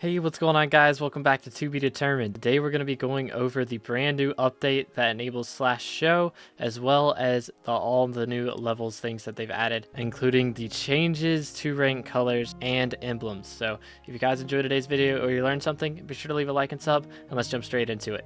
Hey, what's going on, guys? Welcome back to Be Determined. Today we're going to be going over the brand new update that enables /show, as well as all the new levels things that they've added, including the changes to rank colors and emblems. So if you guys enjoyed today's video or you learned something, be sure to leave a like and sub, and let's jump straight into it.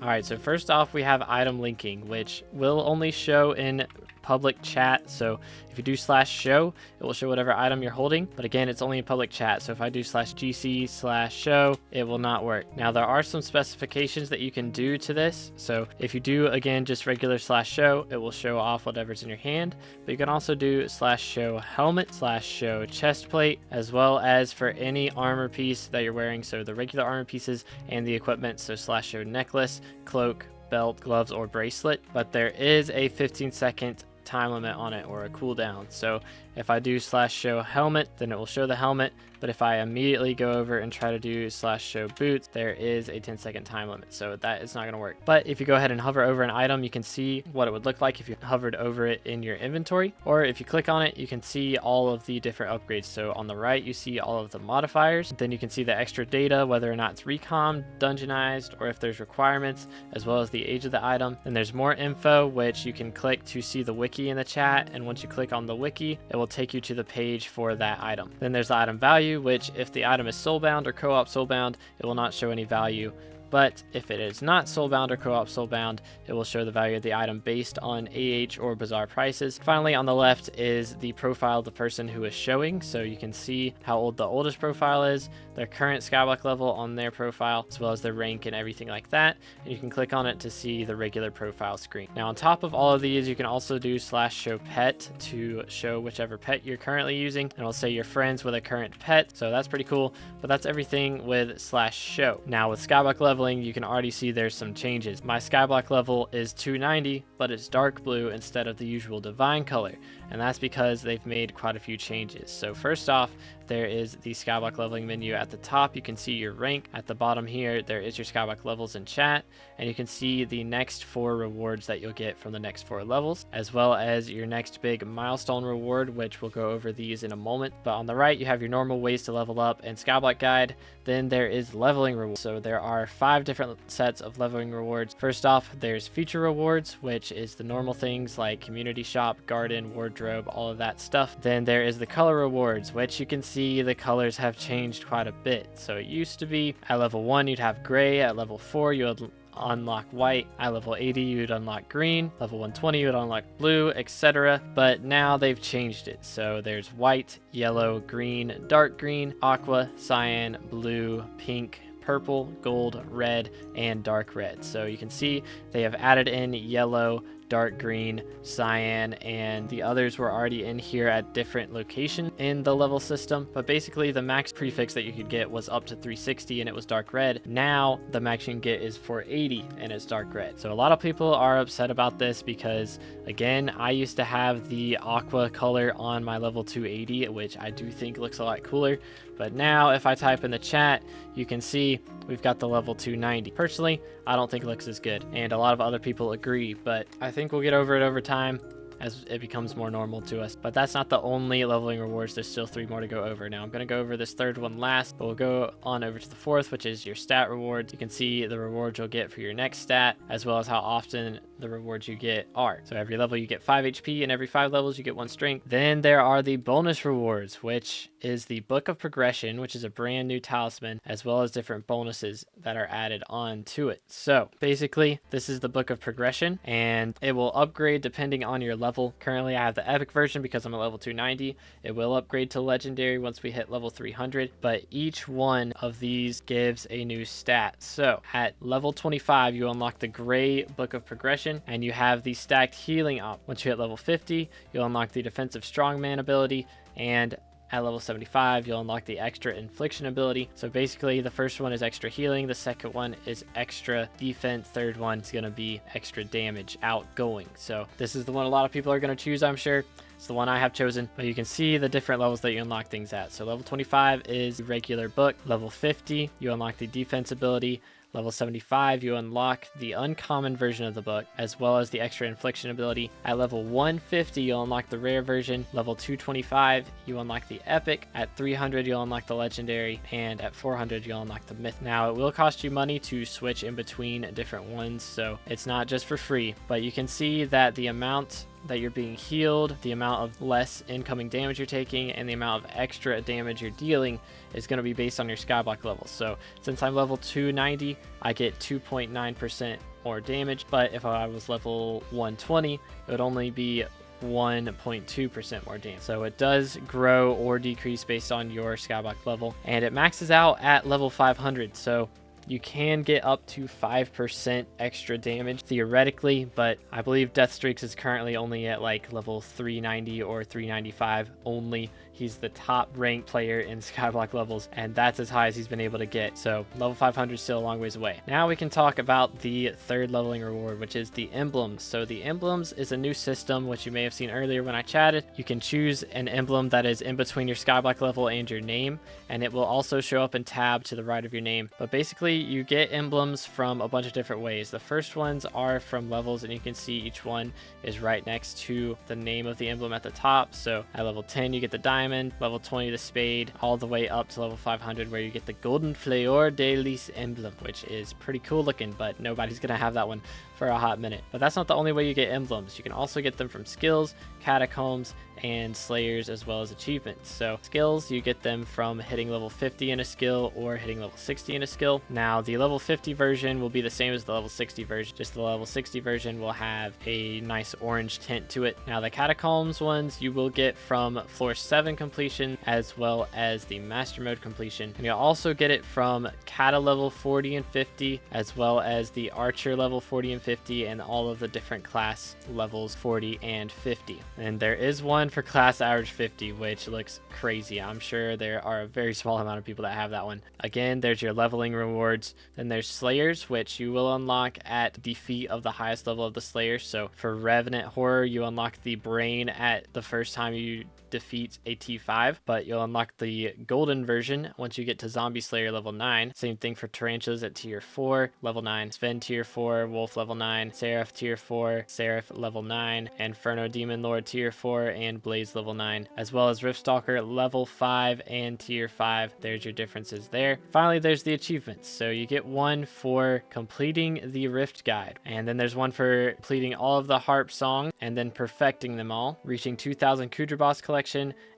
Alright, so first off we have item linking, which will only show in public chat. So if you do /show, it will show whatever item you're holding, but again, it's only in public chat. So if I do /gc/show, it will not work. Now there are some specifications that you can do to this. So if you do, again, just regular /show, it will show off whatever's in your hand, but you can also do /show helmet, /show chest plate, as well as for any armor piece that you're wearing. So the regular armor pieces and the equipment. So /show necklace, cloak, belt, gloves, or bracelet. But there is a 15-second time limit on it, or a cooldown. So if I do /show helmet, then it will show the helmet, but if I immediately go over and try to do /show boots, there is a 10-second time limit, so that is not going to work. But if you go ahead and hover over an item, you can see what it would look like if you hovered over it in your inventory, or if you click on it, you can see all of the different upgrades. So on the right, you see all of the modifiers, then you can see the extra data, whether or not it's recom, dungeonized, or if there's requirements, as well as the age of the item. Then there's more info, which you can click to see the wiki in the chat, and once you click on the wiki, it will take you to the page for that item. Then there's the item value, which if the item is soulbound or co-op soulbound, it will not show any value. But if it is not soulbound or co-op soulbound, it will show the value of the item based on AH or bazaar prices. Finally, on the left is the profile of the person who is showing. So you can see how old the oldest profile is, their current skyblock level on their profile, as well as their rank and everything like that. And you can click on it to see the regular profile screen. Now, on top of all of these, you can also do /show pet to show whichever pet you're currently using. And it'll say you're friends with a current pet. So that's pretty cool. But that's everything with /show. Now with skyblock level, you can already see there's some changes. My skyblock level is 290, but it's dark blue instead of the usual divine color, and that's because they've made quite a few changes. So first off, there is the skyblock leveling menu at the top. You can see your rank. At the bottom here, there is your skyblock levels in chat, and you can see the next 4 rewards that you'll get from the next 4 levels, as well as your next big milestone reward, which we'll go over these in a moment. But on the right, you have your normal ways to level up and skyblock guide. Then there is leveling rewards. So there are 5 different sets of leveling rewards. First off, there's feature rewards, which is the normal things like community shop, garden, wardrobe, all of that stuff. Then there is the color rewards, which you can see the colors have changed quite a bit. So it used to be at level 1 you'd have gray, at level 4 you would unlock white, at level 80 you would unlock green, level 120 you would unlock blue, etc. But now they've changed it. So there's white, yellow, green, dark green, aqua, cyan, blue, pink, purple, gold, red, and dark red. So you can see they have added in yellow, dark green, cyan, and the others were already in here at different locations in the level system. But basically the max prefix that you could get was up to 360 and it was dark red. Now the max you can get is 480 and it's dark red. So a lot of people are upset about this because, again, I used to have the aqua color on my level 280, which I do think looks a lot cooler. But now if I type in the chat, you can see we've got the level 290. Personally, I don't think it looks as good, and a lot of other people agree, but I think we'll get over it over time as it becomes more normal to us. But that's not the only leveling rewards. There's still 3 more to go over. Now I'm going to go over this 3rd one last, but we'll go on over to the 4th, which is your stat rewards. You can see the rewards you'll get for your next stat, as well as how often the rewards you get are. So every level you get 5 HP, and every 5 levels you get 1 strength. Then there are the bonus rewards, which is the Book of Progression, which is a brand new talisman, as well as different bonuses that are added on to it. So basically, this is the Book of Progression, and it will upgrade depending on your level. Currently, I have the epic version because I'm at level 290. It will upgrade to legendary once we hit level 300, but each one of these gives a new stat. So at level 25, you unlock the gray Book of Progression, and you have the stacked healing up. Once you hit level 50, you'll unlock the defensive strongman ability, and at level 75, you'll unlock the extra infliction ability. So basically, the first one is extra healing, the second one is extra defense, third one is going to be extra damage outgoing. So this is the one a lot of people are going to choose, I'm sure. It's the one I have chosen, but you can see the different levels that you unlock things at. So level 25 is regular book. Level 50, you unlock the defense ability. Level 75, you unlock the uncommon version of the book, as well as the extra infliction ability. At level 150, you'll unlock the rare version. Level 225, you unlock the epic. At 300, you'll unlock the legendary, and at 400, you'll unlock the myth. Now, it will cost you money to switch in between different ones, so it's not just for free, but you can see that the amount that you're being healed, the amount of less incoming damage you're taking, and the amount of extra damage you're dealing is going to be based on your skyblock level. So since I'm level 290, I get 2.9% more damage, but if I was level 120, it would only be 1.2% more damage. So it does grow or decrease based on your skyblock level, and it maxes out at level 500. So you can get up to 5% extra damage theoretically, but I believe Deathstreaks is currently only at like level 390 or 395 only. He's the top ranked player in skyblock levels, and that's as high as he's been able to get. So level 500 is still a long ways away. Now we can talk about the third leveling reward, which is the emblems. So the emblems is a new system, which you may have seen earlier when I chatted. You can choose an emblem that is in between your skyblock level and your name, and it will also show up in tab to the right of your name. But basically, you get emblems from a bunch of different ways. The first ones are from levels, and you can see each one is right next to the name of the emblem at the top. So at level 10, you get the diamond, level 20 the spade, all the way up to level 500 where you get the golden fleur de lis emblem, which is pretty cool looking, but nobody's gonna have that one for a hot minute. But that's not the only way you get emblems. You can also get them from skills, catacombs, and slayers, as well as achievements. So skills, you get them from hitting level 50 in a skill or hitting level 60 in a skill. Now the level 50 version will be the same as the level 60 version, just the level 60 version will have a nice orange tint to it. Now the catacombs ones you will get from floor 7 completion, as well as the master mode completion, and you'll also get it from cata level 40 and 50, as well as the archer level 40 and 50, and all of the different class levels 40 and 50. And there is one for class average 50, which looks crazy. I'm sure there are a very small amount of people that have that one. Again, there's your leveling rewards. Then there's slayers, which you will unlock at defeat of the highest level of the slayers. So for Revenant Horror, you unlock the brain at the first time you defeat a T5, but you'll unlock the golden version once you get to Zombie Slayer level 9. Same thing for Tarantulas at tier 4, level 9, Sven tier 4, Wolf level 9, Seraph tier 4, Seraph level 9, Inferno Demon Lord tier 4, and Blaze level 9, as well as Riftstalker level 5 and tier 5. There's your differences there. Finally, there's the achievements. So you get one for completing the Rift Guide, and then there's one for completing all of the harp songs and then perfecting them all, reaching 2,000 Kudrabos collection,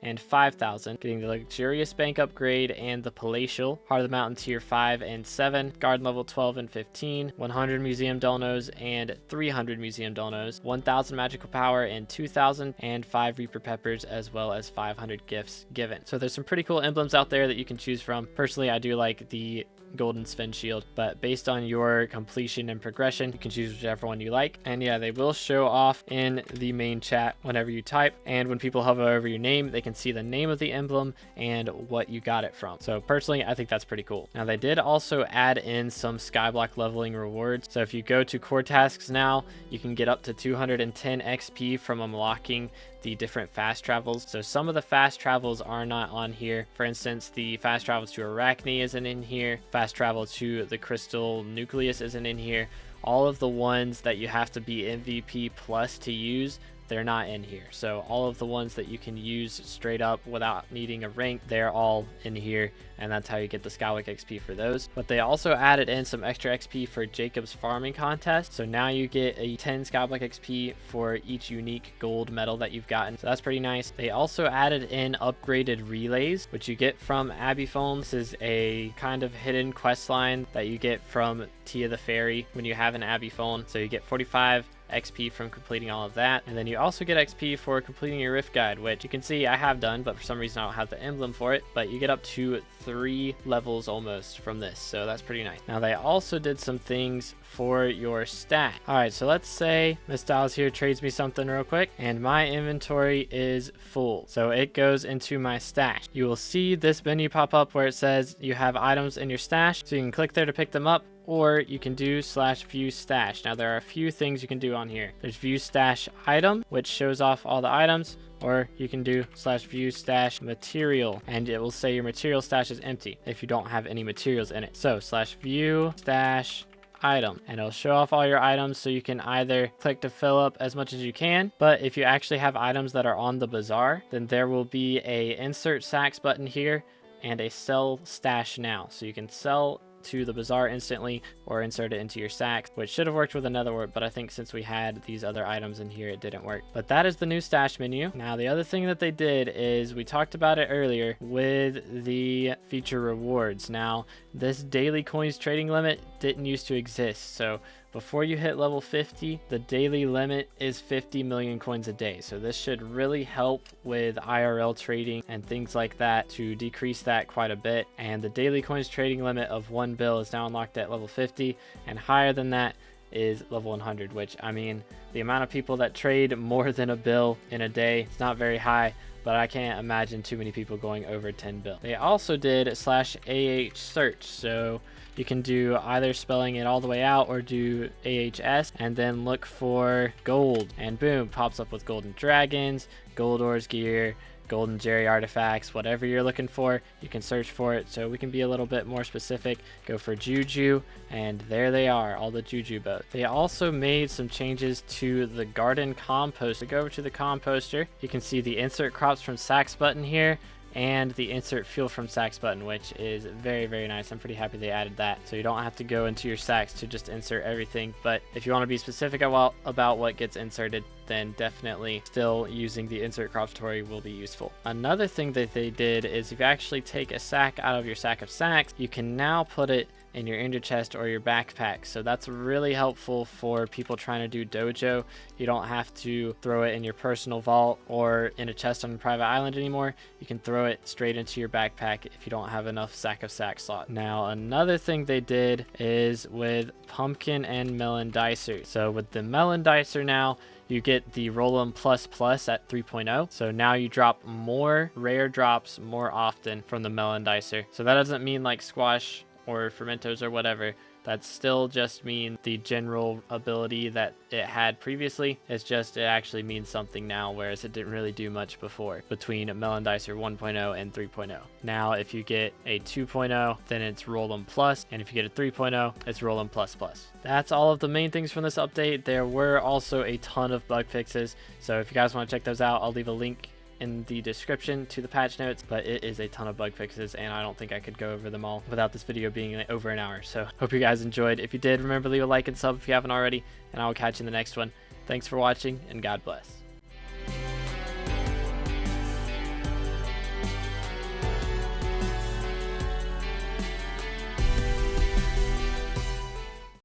and 5,000, getting the luxurious bank upgrade and the palatial Heart of the Mountain tier 5 and 7, garden level 12 and 15, 100 museum donos and 300 museum donos, 1,000 magical power and 2,000, and 5 reaper peppers, as well as 500 gifts given. So there's some pretty cool emblems out there that you can choose from. Personally, I do like the golden Sven shield, but based on your completion and progression, you can choose whichever one you like. And yeah, they will show off in the main chat whenever you type, and when people hover over your name, they can see the name of the emblem and what you got it from. So personally, I think that's pretty cool. Now they did also add in some skyblock leveling rewards. So if you go to core tasks now, you can get up to 210 XP from unlocking the different fast travels. So some of the fast travels are not on here. For instance, the fast travel to Arachne isn't in here. Fast travel to the Crystal Nucleus isn't in here. All of the ones that you have to be MVP plus to use, they're not in here. So all of the ones that you can use straight up without needing a rank, they're all in here, and that's how you get the Skyblock XP for those. But they also added in some extra XP for Jacob's farming contest. So now you get a 10 Skyblock XP for each unique gold medal that you've gotten. So that's pretty nice. They also added in upgraded relays, which you get from Abbey Phone. This is a kind of hidden quest line that you get from Tia the Fairy when you have an Abbey Phone. So you get 45 XP from completing all of that, and then you also get XP for completing your Rift Guide, which you can see I have done, but for some reason I don't have the emblem for it. But you get up to 3 levels almost from this, so that's pretty nice. Now they also did some things for your stat. All right, so let's say Miss Styles here trades me something real quick, and my inventory is full, so it goes into my stash. You will see this menu pop up where it says you have items in your stash, so you can click there to pick them up, or you can do /view stash. Now there are a few things you can do on here. There's view stash item, which shows off all the items, or you can do /view stash material, and it will say your material stash is empty if you don't have any materials in it. So /view stash item, and it'll show off all your items, so you can either click to fill up as much as you can, but if you actually have items that are on the bazaar, then there will be a insert sacks button here and a sell stash now, so you can sell to the bazaar instantly or insert it into your sacks, which should have worked with another word, but I think since we had these other items in here, it didn't work. But that is the new stash menu. Now the other thing that they did is, we talked about it earlier with the feature rewards. Now this daily coins trading limit didn't used to exist, so before you hit level 50, the daily limit is 50 million coins a day. So this should really help with IRL trading and things like that to decrease that quite a bit. And the daily coins trading limit of 1 bill is now unlocked at level 50, and higher than that is level 100, which, I mean, the amount of people that trade more than a bill in a day, it's not very high, but I can't imagine too many people going over 10 bill. They also did /AH search, so you can do either spelling it all the way out or do AHS and then look for gold, and boom, pops up with golden dragons, gold ores gear, golden Jerry artifacts, whatever you're looking for, you can search for it. So we can be a little bit more specific, go for Juju, and there they are, all the Juju boats. They also made some changes to the garden compost. So go over to the composter, you can see the insert crops from sacks button here, and the insert fuel from sacks button, which is very, very nice. I'm pretty happy they added that, so you don't have to go into your sacks to just insert everything. But if you want to be specific about what gets inserted, then definitely still using the insert crops tutorial will be useful. Another thing that they did is, if you actually take a sack out of your sack of sacks, you can now put it in your ender chest or your backpack. So that's really helpful for people trying to do dojo. You don't have to throw it in your personal vault or in a chest on a private island anymore. You can throw it straight into your backpack if you don't have enough sack of sack slot. Now another thing they did is with pumpkin and melon dicer. So with the melon dicer now, you get the Roll-em Plus Plus at 3.0. So now you drop more rare drops more often from the melon dicer. So that doesn't mean like squash or fermentos or whatever. That still just means the general ability that it had previously. It's just, it actually means something now, whereas it didn't really do much before between melon dicer 1.0 and 3.0. Now if you get a 2.0, then it's Roll-em Plus, and if you get a 3.0, it's Roll-em Plus Plus. That's all of the main things from this update. There were also a ton of bug fixes, so if you guys want to check those out, I'll leave a link in the description to the patch notes, but it is a ton of bug fixes, and I don't think I could go over them all without this video being over an hour. So hope you guys enjoyed. If you did, remember to leave a like and sub if you haven't already, and I will catch you in the next one. Thanks for watching, and God bless.